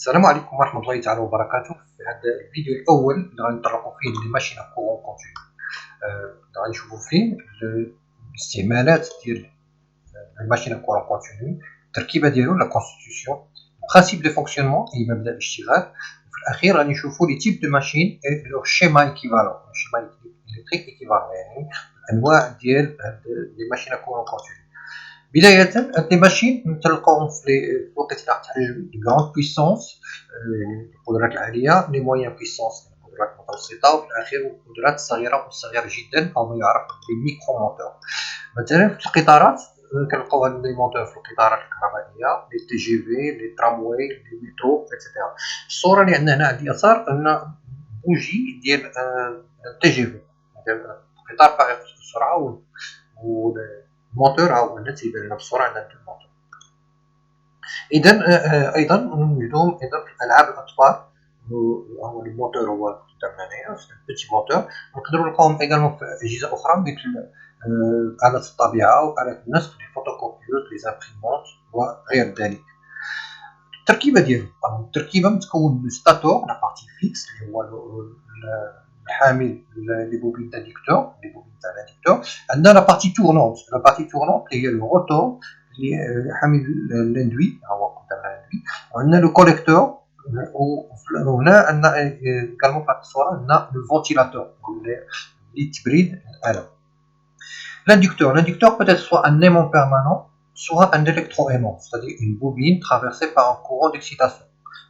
السلام عليكم ورحمة الله تعالى وبركاته. في هذا الفيديو الأول اللي غنطرقوا فيه لي ماشين كورون كونتيني غادي نشوفوا فيه الاستعمالات ديال الماشين كورون كونتيني، التركيبة ديالو لا كونستيتيوسيون، برانسيب دو فونكسيونمون أي مبدأ الاشتغال، وفي الأخير غادي نشوفوا لي تيب دو ماشين اي لو شيما ايكيفالون، شيما الكتريك ايكيفالون، يعني الأنواع ديال هاد لي ماشين كورون كونتيني. بداية هاد لي ماشين نتلقاوهم في الوقت اللي تحتاج لغراند بويسونس، يعني القدرات العالية، لي مويان بويسونس القدرات المتوسطة، وفي الأخير القدرات الصغيرة والصغيرة جدا أو ما يعرف بالميكرو موتور. مثلا في القطارات كنلقاو هاد لي موتور في القطارات الكهربائية، لي تي جي في، لي ترامواي، لي مترو اكسيتيرا. الصورة اللي عندنا هنا على اليسار عندنا بوجي ديال تي جي في، قطار فائق السرعة و الموتور ها هو تيبان لنا بالصورة عندنا الموتور. إذا أيضا نوجدوهم أيضا في ألعاب الأطفال، هو الموتور هو قدامنا هنايا بيتي موتور. نقدروا نلقاوهم أيضا في أجهزة أخرى مثل آلات الطبيعة وآلات النسخ، لي فوتوكوبيوز، لي زامبريمونت وغير ذلك. التركيبة ديالو، التركيبة متكون من ستاتور لا بارتي فيكس اللي هو الحامل لي بوبين داديكتور، لي بوبين تاع الاديكتور. عندنا لا بارتي تورنونت، لا بارتي تورنونت اللي هي الروتور اللي حامل الاندوي، ها هو قدامنا الاندوي. وعندنا لو كوليكتور، وهنا عندنا كالمون في هاد الصورة عندنا لو فونتيلاتور اللي تبريد الألم. L'inducteur peut être soit un aimant permanent, soit un électroaimant, c'est-à-dire une bobine traversée par un courant d'excitation.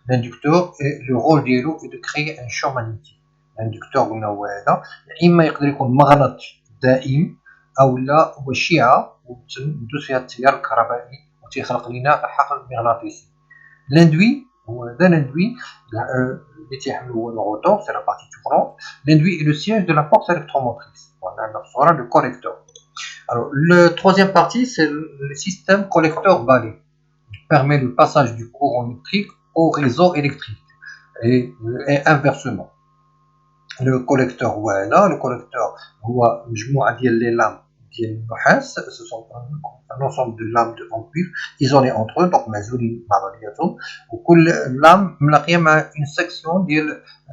L'inducteur, le rôle ديالو est de créer un champ magnétique. L'inducteur قلنا هو هذا، إما يقدر يكون مغناط دائم أو لا هو شعاع وتدوز فيها التيار الكهربائي وتيخلق لنا حقل مغناطيسي. L'induit هو هذا l'ainduit اللي تيحمل هو الروتور، c'est la partie tournante. L'induit est le siège de la force électromotrice. Voilà la صورة du collecteur. Alors, la troisième partie, c'est le système collecteur-balai, qui permet le passage du courant électrique au réseau électrique et inversement. Le collecteur, voilà, le collecteur, les lames ce sont un ensemble de lames de cuivre isolées entre eux, donc mazouline, ou chaque lame a une section de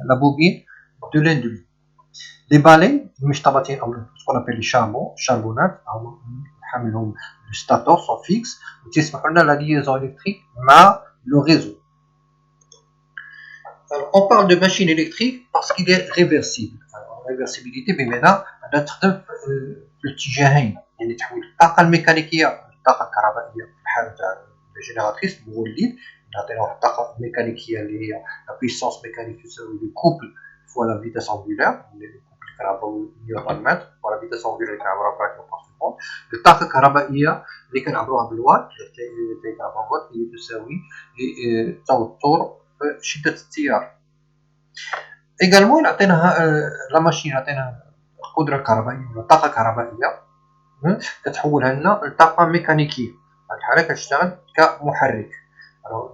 la bobine de l'induit. Les balais, ce qu'on appelle les charbonnages, le stator sont fixes, qui permettent la liaison électrique avec le réseau. Alors, on parle de machine électrique parce qu'il est réversible. Alors, la réversibilité, on تخدم في الاتجاهين، يعني تحويل الطاقة الميكانيكية للطاقة الكهربائية في الحالة تاع الجينيراتريس المولد، نعطينا واحد الطاقة ميكانيكية اللي هي لا بويسونس ميكانيك يساوي لو كوبل فوا لا فيتاس انغولار، كنعبروا نيوتن متر، ولا فيتاس انغولار اللي كنعبروها براكتيك بار سكوند. الطاقة الكهربائية اللي كنعبروها بالوات اللي كنعبروها بالوات هي تساوي التوتر في شدة التيار. إيغالمون يعطينا لا ماشين يعطينا قدرة كهربائية ولا طاقة كهربائية كتحولها لنا لطاقة ميكانيكية، هاد الحالة كتشتغل كمحرك.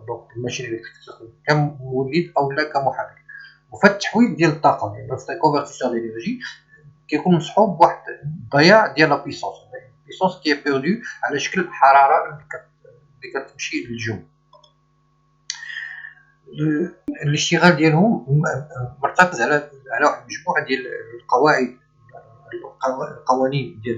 دونك الماشين إلكتريك تستخدم كمولد أو لا كمحرك. وفهاد التحويل ديال الطاقة يعني في كونفرتيسيون دينيرجي كيكون مصحوب بواحد الضياع ديال لا بويسونس، البويسونس كي بيردو على شكل حرارة اللي كتمشي للجو. الاشتغال ديالهم مرتكز على واحد المجموعة ديال القوانين ديال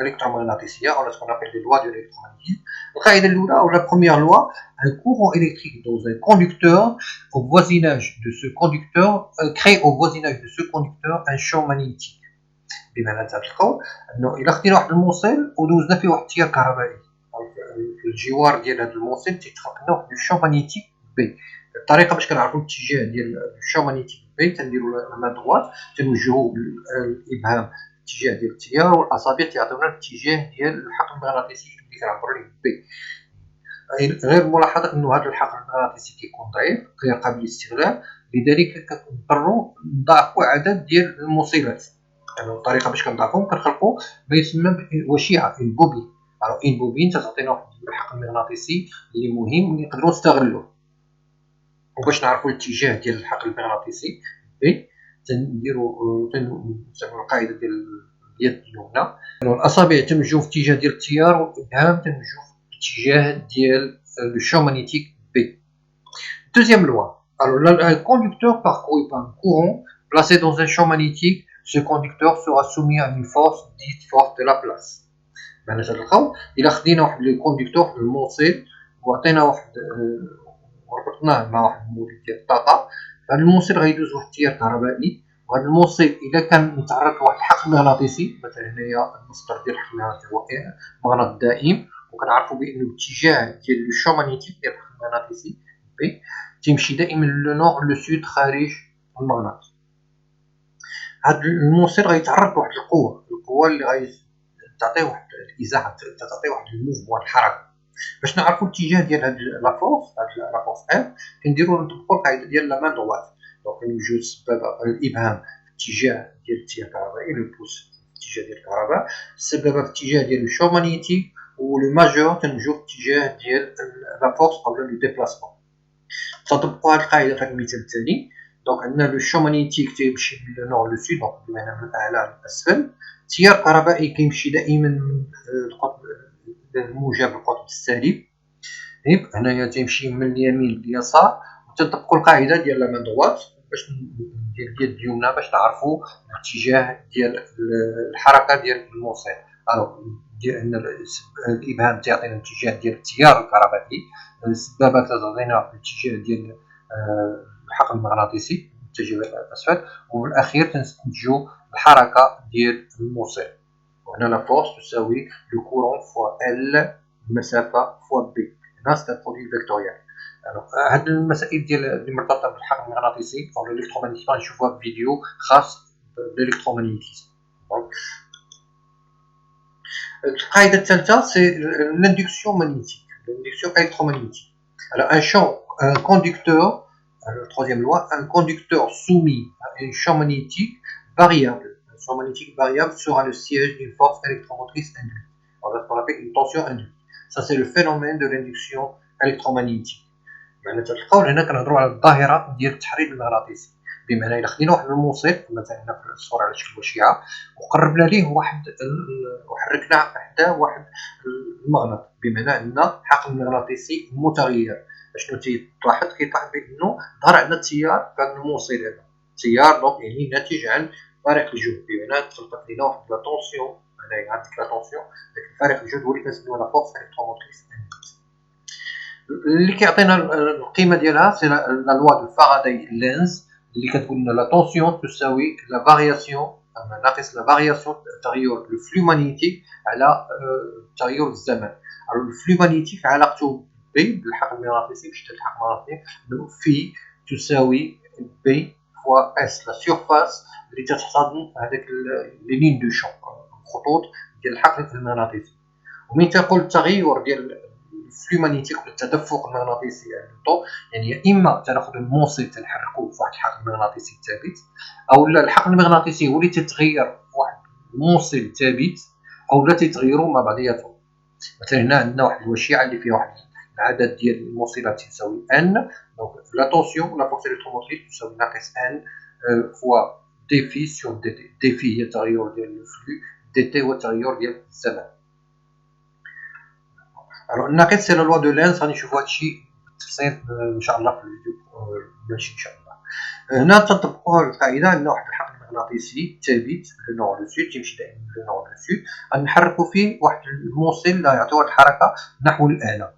الالكترومغناطيسية او ce qu'on appelle les lois de l'électromagnétisme. القاعدة الأولى أو la première loi, un courant électrique dans un conducteur au voisinage de ce conducteur crée au voisinage de ce conducteur un champ magnétique. بمعنى تلقاو انه الا خدينا واحد الموصل ودوزنا فيه واحد التيار كهربائي في الجوار ديال هذا الموصل تيتخلق لنا واحد الشون ماغنيتيك بي. الطريقه باش كنعرفوا الاتجاه ديال الشون ماغنيتيك بي تنديروا لا دوات تنوجهوا الابهام الاتجاه ديال التيار والاصابع تيعطيونا الاتجاه ديال الحقل المغناطيسي اللي كنعبروا عليه بي. غير ملاحظه انه هذا الحقل المغناطيسي كيكون ضعيف غير قابل للاستغلال، لذلك كنضطروا نضاعفوا عدد ديال الموصلات. يعني الطريقه باش كنضاعفوهم كنخلقوا ما يسمى وشيعه البوبين. alors une bobine تعطينا واحد الحقل المغناطيسي اللي مهم واللي نقدروا نستغلوه. وباش نعرفوا الاتجاه ديال الحقل المغناطيسي بي تنديروا نستعملوا القاعده ديال اليد اليمنى، الاصابع تنوجهوا في اتجاه ديال التيار والابهام تنوجهوا في اتجاه ديال لو شون ماغنيتيك بي. Deuxième loi. Alors, un conducteur parcouru par un courant placé dans un champ magnétique, ce conducteur sera soumis à une force dite force de la place. معناها تلقاو إلا خدينا واحد لو كونديكتور في الموصل وعطينا واحد وربطناه مع واحد المولد ديال الطاقة، هاد الموصل غيدوز واحد التيار كهربائي، وهاد الموصل إلا كان متعرض لواحد الحقل مغناطيسي، مثلا هنايا المصدر ديال الحقل المغناطيسي هو مغناطيس دائم، وكنعرفو بأنو الاتجاه ديال لو شون ماغنيتيك ديال الحقل المغناطيسي بي تيمشي دائما لو نور لو سود خارج المغناطيس. هاد الموصل غيتعرض لواحد القوة اللي تعطيه واحد الازاحه، تعطيه واحد الموفمون الحركه. باش نعرفوا الاتجاه ديال هاد لا فورس ان كنديروا نطبقوا القاعده ديال لا مان دوات. دونك يوجد سبب الابهام في اتجاه ديال التيار الكهربائي، لو بوس في اتجاه ديال الكهرباء، السبب في اتجاه ديال الشو ماغنيتيك، ولو ماجور تنجو في اتجاه ديال لا فورس قبل لو ديبلاسمون. تطبقوا هاد القاعده في المثال الثاني. دونك عندنا لو شو ماغنيتيك تيمشي من لو نور لو سود، دونك بمعنى من الاعلى للاسفل. التيار الكهربائي كيمشي دائما من القطب الموجب للقطب السالب. هنايا تيمشي من اليمين لليسار. وتنطبقوا القاعده ديال لا مان دوات باش ديال اليد اليمنى باش تعرفوا الاتجاه ديال الحركه ديال الموصل. ان الابهام تيعطينا الاتجاه ديال التيار الكهربائي، السبابه تعطينا الاتجاه ديال الحقل المغناطيسي متجه الى الاسفل، وفي الاخير تنستنتجوا الحركه ديال الموصل. وهنا لا فورس تساوي لو كورون فوا ال المسافه فوا بي. هنا سي ان برودوي فيكتوريال. هاد المسائل ديال اللي مرتبطه بالحقل المغناطيسي او الالكترومغناطيسي غنشوفوها في فيديو خاص بالالكترومغناطيسي. القاعده الثالثه سي l'induction magnétique, l'induction électromagnétique. Alors un conducteur, la troisième loi, un conducteur soumis à un champ magnétique variable. Un champ magnétique variable sera le siège d'une force électromotrice induite. Alors, ce qu'on appelle une tension induite. Ça, c'est le phénomène de l'induction électromagnétique. معناتها تلقاو هنا كنهضروا على الظاهره ديال التحريك المغناطيسي. بمعنى الا خدينا واحد الموصل مثلا هنا في الصوره على شكل وشيعه وقربنا ليه وحركناه حتى واحد المغناطيس، بمعنى ان الحقل المغناطيسي متغير. شنو تلاحظ؟ كيطلع بانه ظهر عندنا التيار في هذا الموصل هذا، التيار دونك يعني ناتج عن فارق الجهد، بمعنى تخلقت لنا واحد لا طونسيون. هنايا عندك لا طونسيون، داك الفارق الجهد هو اللي كنسميوه لا فورس الكتروموتريس اللي كيعطينا القيمه ديالها. سي لا لوا دو فاراداي لينز اللي كتقول لنا لا طونسيون تساوي لا فارياسيون ناقص لا فارياسيون تغير لو فلو ماغنيتيك على تغير الزمن. الو الفلو ماغنيتيك علاقته بي بالحقل المغناطيسي بشده الحقل المغناطيسي في تساوي بي فوا اس لا سيرفاس اللي تحتضن هذاك لي لين دو شون، الخطوط ديال الحقل المغناطيسي. ومن تقول التغير ديال الفلو ماغنيتيك ولا التدفق المغناطيسي يعني يا اما تاخذ الموصل تنحركوه في واحد الحقل مغناطيسي ثابت، او لا الحقل المغناطيسي هو اللي تتغير في واحد الموصل ثابت، او لا تتغيروا مع بعضياتهم. مثلا هنا عندنا واحد الوشيعه اللي فيها واحد العدد ديال الموصلات تساوي ان، دونك لا طونسيون لا فورس الكتروموتريس تساوي ناقص ان فوا دي في سور دي تي. دي في هي التغير ديال الفلو، دي تي هو التغير ديال الزمن. Alors الناقص سي لا لوا دو لينز، غادي نشوفوا هادشي بالتفصيل ان شاء الله في الفيديو ماشي ان شاء الله. هنا تطبقوا القاعده ان واحد الحقل مغناطيسي ثابت لو نور لو سود تيمشي دائما لو نور لو سود، غنحركوا فيه واحد الموصل اللي يعطي واحد الحركه نحو الاعلى.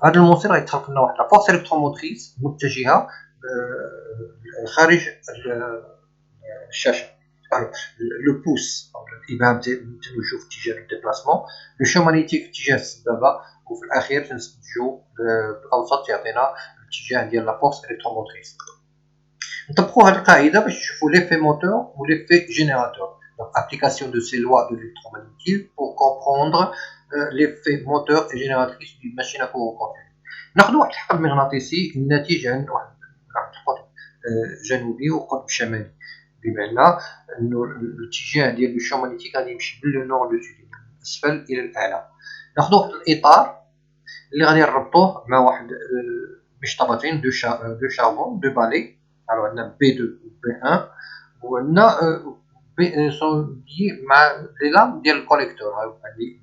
هذا الموصل غيتخلق لنا واحد لا فورس الكتروموتريس متجهه خارج الشاشه. لو بوس او الابهام تنوجه في اتجاه الديبلاسمون، لو شو ماغنيتيك في اتجاه السبابه، وفي الاخير تنستنتجوا الاوسط يعطينا الاتجاه ديال لا فورس الكتروموتريس. نطبقوا هذه القاعده باش نشوفوا ليفي موتور و ليفي جينيراتور. Donc application de ces lois de l'électromagnétisme pour comprendre l'effet moteur et génératrice d'une machine à courant continu. ناخذ واحد الحقل مغناطيسي الناتج عن واحد القطب جنوبي وقطب شمالي، بمعنى انه الاتجاه ديال لو شون ماغنيتيك غادي يمشي من لو نور لو سود من الاسفل الى الاعلى. ناخذ واحد الاطار اللي غادي نربطوه مع واحد مشطبتين دو شاربون دو بالي. الو عندنا بي 2 و بي 1 وعندنا بي سون لي مع لي لام ديال الكوليكتور. عندي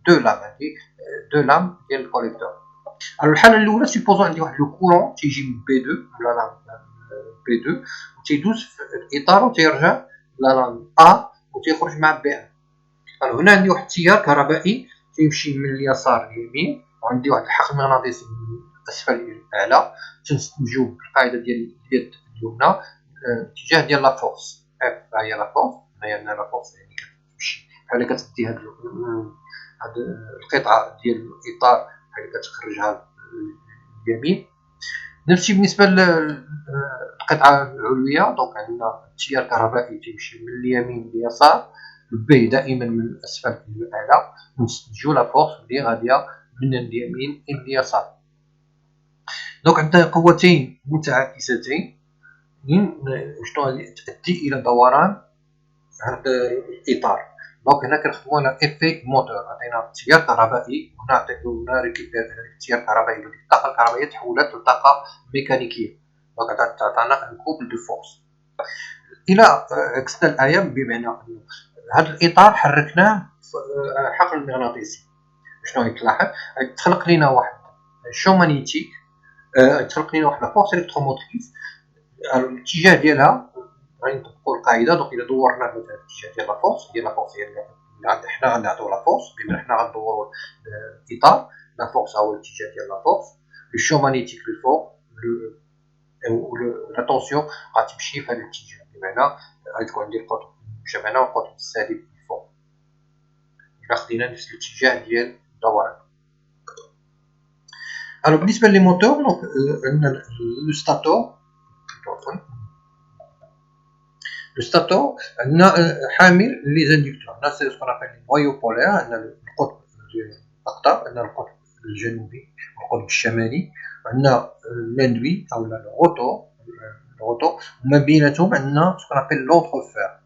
دو لام ديال الكوليكتور. الو الحاله الاولى سيبوزو عندي واحد لو كورون تيجي من بي 2 ولا لا بي 2 وتيدوز في الاطار وتيرجع لا ا وتيخرج مع بي 1. الو هنا عندي واحد التيار كهربائي تيمشي من اليسار لليمين، وعندي واحد الحقل مغناطيسي من الاسفل الى الاعلى. تنستنتجو بالقاعده ديال اليد اليمنى الاتجاه ديال لا فورس اف. ها هي لا فورس، هنايا عندنا لا فورس يعني كتمشي بحال كتدي هاد القطعه ديال الاطار بحال كتخرجها لليمين. نفس الشيء بالنسبه للقطعه العلويه. دونك عندنا التيار الكهربائي تيمشي من اليمين لليسار، بي دائما من الاسفل الى الاعلى. نستنتجو لا فورس اللي غاديه من اليمين الى اليسار. دونك عندنا قوتين متعاكستين شنو غادي تؤدي الى دوران هذا الاطار. دونك هنا كنخدمو على افي موتور، عطينا تيار كهربائي هنا عطينا ريكيبير التيار الكهربائي، الطاقه الكهربائيه تحولت لطاقه ميكانيكيه. دونك عطانا ان كوبل دو فورس. الى عكسنا الايه بمعنى انه هذا الاطار حركناه في حقل مغناطيسي. شنو غيتلاحظ؟ تخلق لنا واحد شو مانيتيك، تخلق لنا واحد فورس الكتروموتريس. الاتجاه ديالها غادي نطبقوا القاعده. دونك الا دورنا مثلا الاتجاه ديال لا فورس، هي اللي حنا غنعطيو لا فورس بما حنا غندوروا الاطار. لا فورس هو الاتجاه ديال لا فورس، لو شو مانيتيك للفوق، لا طونسيون غتمشي في هذا الاتجاه. بمعنى غتكون عندي القطب المجتمع والقطب السالب للفوق الا خدينا نفس الاتجاه ديال الدوران. الو بالنسبه لي موتور، دونك عندنا لو ستاتور. لو ستاتور عندنا حامل لي زاندكتور. عندنا سي سكون ابل لي نويو بولير، عندنا القطب ديال الاقطاب، عندنا القطب الجنوبي والقطب الشمالي، عندنا لاندوي او الغوتو. وما بيناتهم عندنا سكون ابل لونتروفير.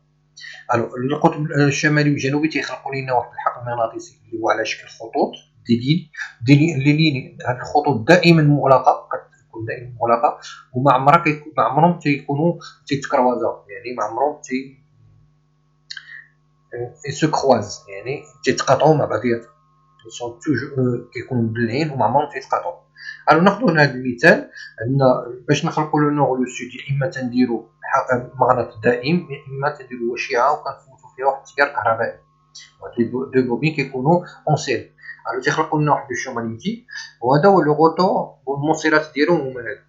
الو القطب الشمالي والجنوبي تيخلقوا لنا واحد الحقل مغناطيسي اللي هو على شكل خطوط دي لين. هاد الخطوط دائما مغلقه، كتكون دائما مغلقه، وما عمرهم تيكونوا تيتكروازاو، يعني ما عمرهم سو كروز، يعني تيتقاطعوا مع بعضياتهم. سون توجور كيكونوا مبلعين وما عمرهم تيتقاطعوا. الو ناخذوا هنا هذا المثال. عندنا باش نخلقوا لو نور لو سود، يا اما تنديروا مغناطيس دائم، يا اما تنديروا وشيعه وكنفوتوا فيها واحد التيار كهربائي. هاد دو بوبين كيكونوا اون سيري. الو تيخلقوا لنا واحد الشو مانيتيك، وهذا هو لو غوتو. والموصلات ديالهم هما هاد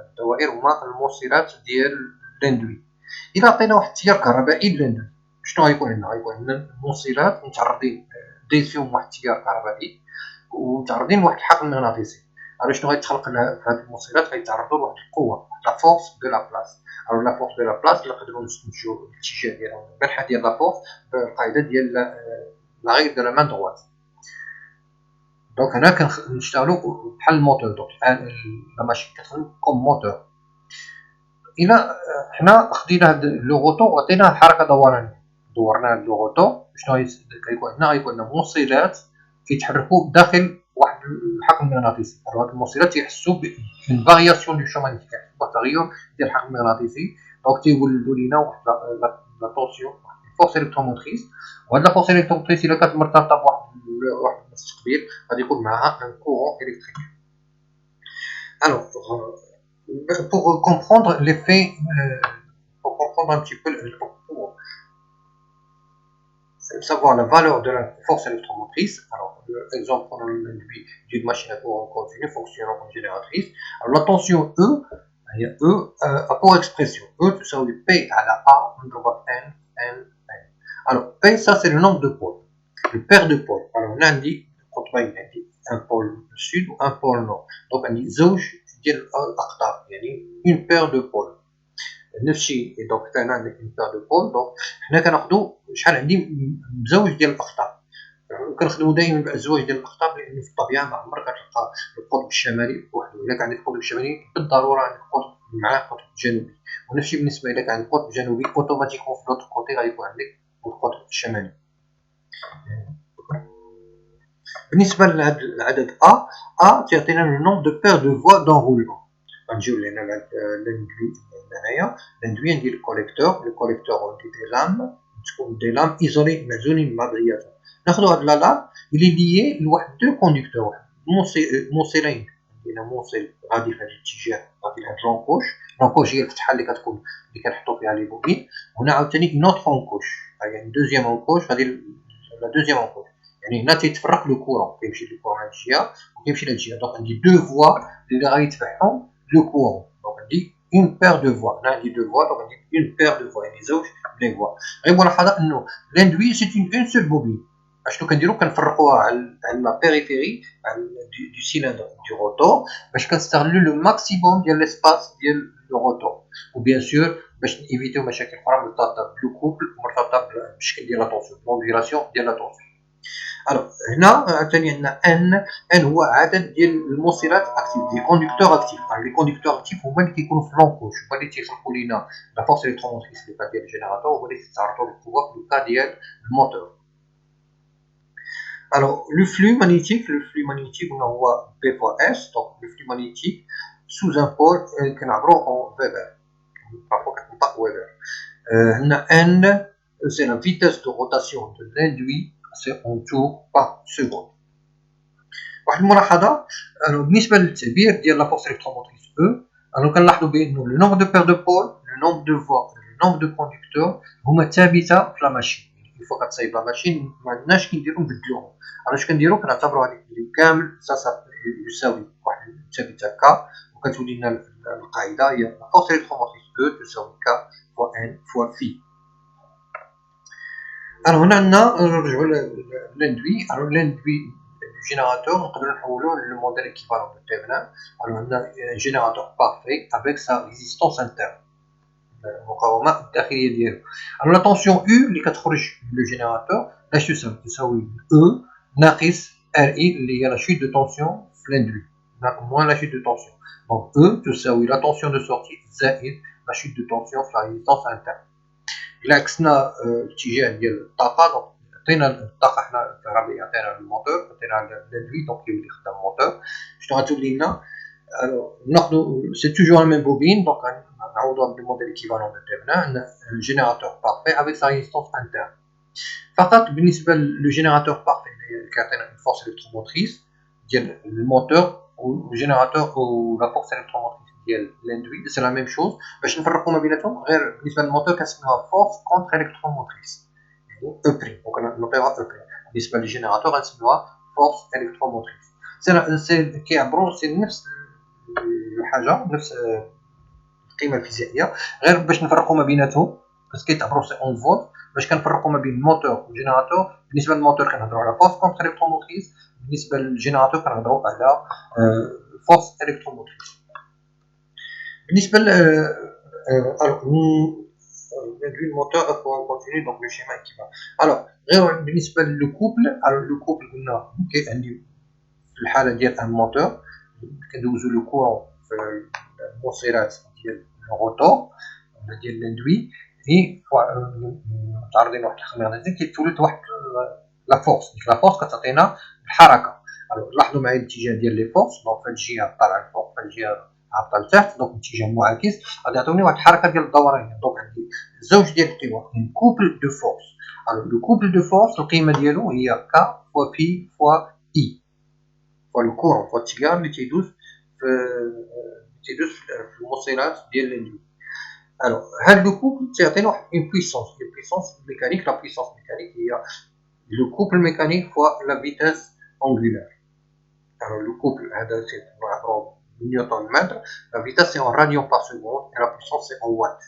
الدوائر هما الموصلات ديال لاندوي. الا عطينا واحد التيار كهربائي لاندوي، شنو غيكون عندنا؟ غيكون عندنا الموصلات متعرضين، دايز فيهم واحد التيار كهربائي ومتعرضين لواحد الحقل مغناطيسي. الو شنو غيتخلق في هاد الموصلات؟ غيتعرضوا لواحد القوه، لا فورس دو لا بلاص. الو لا فورس دو لا بلاص نقدروا نستنتجوا الاتجاه ديالها، المنحى ديال لا فورس بالقاعده ديال لا ريغل دو لا مان دروات. دونك هنا كنشتغلوا بحال الموتور. دونك لا ماشين كتخدم كوم موتور. الى حنا خدينا هاد لو غوتو وعطيناه حركه دورانيه، دورنا هاد لو غوتو، شنو غيكون عندنا؟ غيكون عندنا موصلات كيتحركوا داخل واحد الحقل المغناطيسي. هاد الموصلات تيحسوا بون فارياسيون دو شو مانيتيك، التغير ديال الحقل المغناطيسي. دونك تيولدوا لينا واحد لا طونسيون، واحد الفورس الكتروموتريس. وهاد لا فورس الكتروموتريس الا كانت مرتبطه بواحد المستقبل غادي يكون معها ان كورون الكتريك. Alors, pour comprendre l'effet, pour comprendre un petit peu, pour savoir la valeur de la force électromotrice, alors exemple prenons d'une machine à courant continu fonctionnant comme génératrice. Alors la tension E, il y a E à pour expression. E, tout ça, c'est P à la A, on voit N, N, N. Alors P, ça c'est le nombre de pôles, le paire de pôles. Alors on a dit, quand on a dit un pôle sud ou un pôle nord. Donc on dit زوج ديال الاقطاب، يعني اون بير دو بول. نفس الشيء دونك كان عندك اون بير دو بول. دونك حنا كناخذوا شحال عندي بزوج ديال الاقطاب. وكنخدموا دائما بازواج ديال الاقطاب، لان في الطبيعه ما عمرك كتلقى القطب الشمالي بوحدو. الا كان عندك القطب الشمالي بالضروره عندك قطب معاه القطب الجنوبي، ونفس الشيء بالنسبه الا كان عندك القطب الجنوبي اوتوماتيكمون في لوطر كوتي غيكون عندك القطب الشمالي. بالنسبه للعدد A تعطينا لو نومبر دو بير دو فوا دونرولمون. غنجيو لهنا لاندوي. هنايا لاندوي ندير الكوليكتور عندي دي لام، تكون دي لام ايزولي معزولين مع بعضياتهم. ناخذوا هاد لا لام اللي ليي لواحد دو كوندكتور، واحد موصلين، عندنا موصل غادي في هذا الاتجاه غادي لهاد لونكوش، لونكوش هي الفتحه اللي كتكون اللي كنحطو فيها لي بوبين. هنا عاوتاني اون اوتر اونكوش، يعني دوزيام اونكوش غادي لا دوزيام اونكوش، يعني هنا تيتفرق لو كورون، كيمشي لو كورون هاد الجهه وكيمشي لهاد الجهه. دونك عندي دو فوا اللي غيتبعهم لو كورون، دونك عندي اون بير دو فوا. هنا عندي دو فوا، دونك عندي اون بير دو فوا، يعني زوج لي فوا. غير ملاحظه انه لاندوي سي اون سول بوبين. اشنو كنديرو؟ كنفرقوها على لا بيريفيري دو سيلندر دو روتور باش كنستغلو لو ماكسيموم ديال ليسباس ديال لو روتور، وبيان سور باش نيفيتيو مشاكل اخرى مرتبطه بلو كوبل ومرتبطه بالشكل ديال لا طونسيون، موديلاسيون ديال لا طونسيون. الوغ هنا عاوتاني عندنا ان هو عدد ديال الموصلات اكتيف، دي كوندكتور اكتيف. لي كوندكتور اكتيف هما اللي كيكونوا في لونكوش، هما اللي تيخلقوا لينا لا فورس الكتروموتريس في الكا ديال الجينيراتور، هما اللي تيتعرضوا للقوه في الكا ديال الموتور. Alors, le flux magnétique on voit P fois S, donc le flux magnétique sous un pôle qu'on a en Weber, parfois qu'on pas Weber. N, c'est la vitesse de rotation de l'induit, c'est en tours par seconde. واحد الملاحظة، بالنسبة للتعبير ديال لا فورس الكتروموتريس E، كنلاحظوا بأنه لو نومبر دو بير دو بول، لو نومبر دو فوا، لو نومبر دو كوندكتور هما ثابتة في لا ماشين. فوا كتصايب لا ماشين ما عندناش كنديرو نبدلوهم. اش كنديرو؟ كنعتبروا هذيك اللي كامل يساوي واحد الثابته ك، وكتولي لنا القاعده هي لا فورس الكتروموتريس E تساوي ك فوا ان فوا في. هنا عندنا نرجعوا للاندوي. لاندوي جينيراتور نقدروا نحولوه للموديل ايكيفالون دو تيفلان. عندنا جينيراتور بارفي افيك سا ريزيستونس انترن، المقاومه الداخليه ديالو. لا طونسيون او اللي كتخرج من لو جينيراتور اش تساوي او ناقص ار اي اللي هي لا شوت دو طونسيون في لاندوي موان لا شوت دو طونسيون. دونك او تساوي لا طونسيون دو سورتي زائد لا شوت دو طونسيون في لا ريزيستونس انترن. إلا عكسنا الاتجاه ديال الطاقه، دونك عطينا الطاقه حنا الكهربائيه عطينا الموتور، عطينا لاندوي، دونك يولي خدام الموتور. شنو غتولي لنا؟ ناخذ سي توجور لا ميم بوبين، دونك نعوضوها بالموديل ايكيفالون دو تيفلان، un générateur parfait avec sa résistance interne. فقط بالنسبه للجينيراتور بارفي اللي كيعطينا اون فورس الكتروموتريس ديال الموتور والجينيراتور ولا فورس الكتروموتريس ديال لاندوي سي لا ميم شوز. باش نفرقوا ما بيناتهم، غير بالنسبه للموتور كنسميوها فورس كونتر الكتروموتريس، يعني او بري، دونك نعطيوها او بري. بالنسبه للجينيراتور غنسميوها فورس الكتروموتريس. سي كيعبروا سي نفس الحاجه، نفس القيمه الفيزيائيه، غير باش نفرقوا ما بيناتهم بس كيتعبروا سي اون فولت. باش كنفرقوا ما بين الموتور والجينيراتور، بالنسبه للموتور كنهضروا على فورس كونتر الكتروموتريس، بالنسبه للجينيراتور كنهضروا على فورس الكتروموتريس. بالنسبه الموتور اون كونتينيو، دونك لو شيما ايكيفالون. غير بالنسبه للكوبل، لو كوبل قلنا عندي في الحاله ديال ان موتور كندوزو لو كورون في الموصلات ديال الروتور ولا ديال لاندوي، هي متعرضين لواحد الخميرتين كيتولد واحد لا فورس. ديك لا فورس كتعطينا الحركه. لاحظوا معايا الاتجاه ديال لي فورس، دونك في الجهه طالعه الفوق، في الجهه هابطه لتحت، دونك اتجاه معاكس غادي يعطيوني واحد الحركه ديال الدوران. دونك عندي زوج ديال القوى، كوبل دو فورس. لو كوبل دو فورس القيمه ديالو هي ك فوا بي فوا اي فوا لو كورون فوا التيار اللي تيدوز في الموصلات ديال لاندوي. هاد لو كوبل تيعطينا واحد اون بويسونس ميكانيك. لا بويسونس ميكانيك هي لو كوبل ميكانيك فوا لا فيتاس انغولار. لو كوبل هذا سي نعبرو نيوتن متر، لا فيتاس سي اون راديون بار سكوند، et la puissance c'est en watts.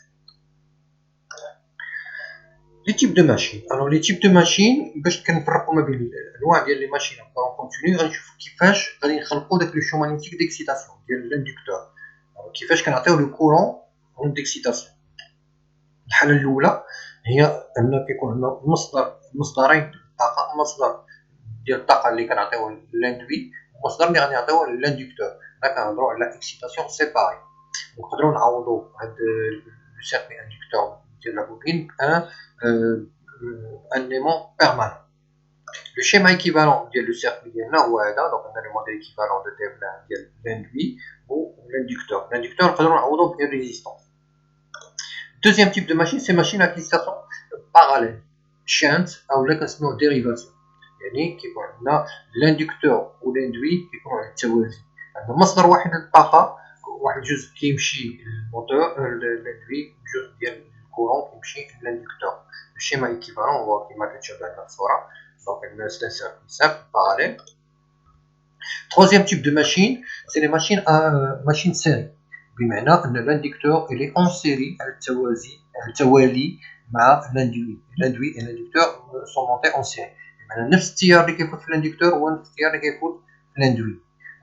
لي تيب دو ماشين. لي تيب دو ماشين باش كنفرقوا ما بين الانواع ديال لي ماشين كورون كونتينيو، غنشوفوا كيفاش غادي نخلقوا داك لو شو ماغنيتيك ديكسيتاسيون ديال لاندكتور، كيفاش كنعطيو لو كورون اون ديكسيتاسيون. الحاله الاولى هي ان كيكون عندنا مصدرين الطاقه، مصدر ديال الطاقه اللي كنعطيوه للاندوي ومصدر اللي غادي نعطيوه للاندكتور. هنا كنهضروا على اكسيتاسيون سيباري. نقدروا نعوضوا هاد لو سيركوي اندكتور ديال لا بوبين ان ايمون بيرمانون. لو شيما ايكيفالون ديال لو سيركوي ديالنا هو هذا. دونك عندنا لو موديل ايكيفالون دو تيفلان ديال لاندوي و لاندكتور نقدروا نعوضوا بان ريزيستونس. Deuxième type de machine, c'est machine à excitation parallèle, shunt, ou là qu'on se met en dérivation. يعني كيكون عندنا لاندكتور والاندوي كيكونوا على التوازي. عندنا مصدر واحد للطاقه، واحد الجزء كيمشي للموتور الاندوي، جزء ديال الكورون كيمشي للاندكتور. الشيما ايكيفالون هو كما كتشوف هاد الصوره. دونك عندنا سيركل باراليل. Troisième type de machine, c'est les machines machine série. بمعنى ان الاندكتور اللي اون سيري على التوالي مع الاندوي. الاندوي et l'inducteur sont montés en série. بمعنى نفس التيار اللي كيفوت في الاندكتور هو نفس التيار اللي كيفوت في الاندوي.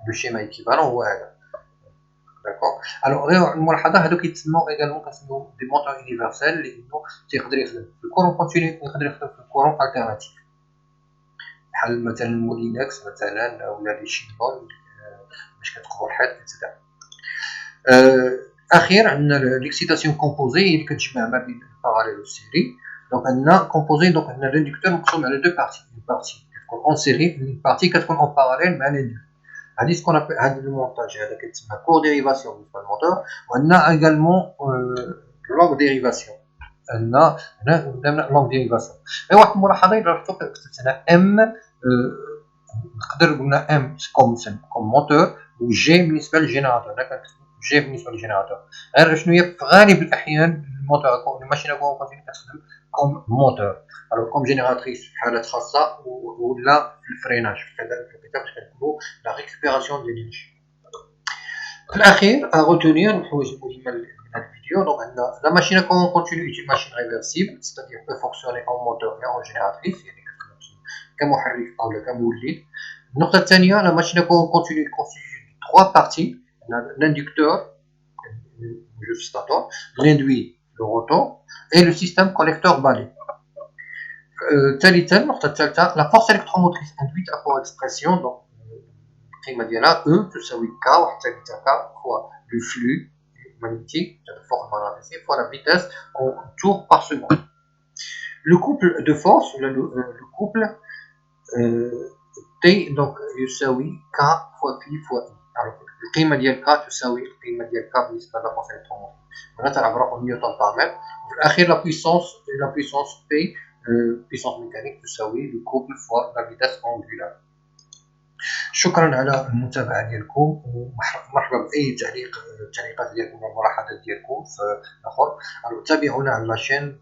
لو شيما ايكيفالون هو هذا. داكوغ. الوغ غير الملاحظه هادو كيتسموا ايغالمون كنسميوهم دي موتور يونيفرسال لانه تيقدر يخدم في الكورون كونتينيو يقدر يخدم في الكورون التيرناتيف بحال مثلا مولينكس مثلا ولا لي شينون باش كتقبل الحيط كتدعم. اخير عندنا ليكسيتاسيون كومبوزي اللي كتجمع ما بين الباراليل والسيري. دونك عندنا كومبوزي، دونك عندنا الاندكتور مقسوم على دو بارتي، اون بارتي كتكون اون سيري، اون بارتي كتكون اون باراليل مع الاندوي. هادي سكون ابل هاد المونتاج هذا كيتسمى كور ديريفاسيون بالنسبه للموتور. وعندنا ايغالمون لونغ ديريفاسيون. عندنا هنا قدامنا لونغ ديريفاسيون. غير واحد الملاحظه الا لاحظتوا كتبت هنا ام، نقدر قلنا ام كوم موتور وجي بالنسبه للجينيراتور. هنا كنكتبوا جي بالنسبه للجينيراتور. غير شنو هي في غالب الاحيان الموتور الماشينه كونتينيو كتخدم كوم موتور، الوغ كوم جينيراتريس في حالات خاصه ولا في الفريناج في الكتاب باش كنقولوا لا ريكوبيراسيون ديال لينيرجي. في الاخير اغوتونير الحوايج المهمه من هذا الفيديو. دونك عندنا لا ماشينه كونتينيو ايتي ماشين ريفرسيبل، ستادير بو فونكسيوني اون موتور اي اون جينيراتريس، يعني كتخدم كمحرك او كمولد. النقطه الثانيه لا ماشينه كونتينيو كونستيتيو دو 3 بارتي، l'inducteur, le stator, l'induit, le rotor, et le système collecteur-balai. La force électromotrice induite a pour expression, donc, E تساوي K fois le flux magnétique, la force magnétique, fois la vitesse en tours par seconde. Le couple de force, le couple T, donc, يساوي K fois Phi fois I. Alors, القيمه ديال K تساوي القيمه ديال K بالنسبه للفورس الكتروموتيف، هنا تنعبروا نيوتن بار متر. وفي الاخير لا بويسونس P بويسونس ميكانيك تساوي لو كوبل فوا لا فيتاس انغولار. شكرا على المتابعه ديالكم، ومرحبا باي تعليقات ديالكم وملاحظات ديالكم في الاخر. تابعونا على لاشين.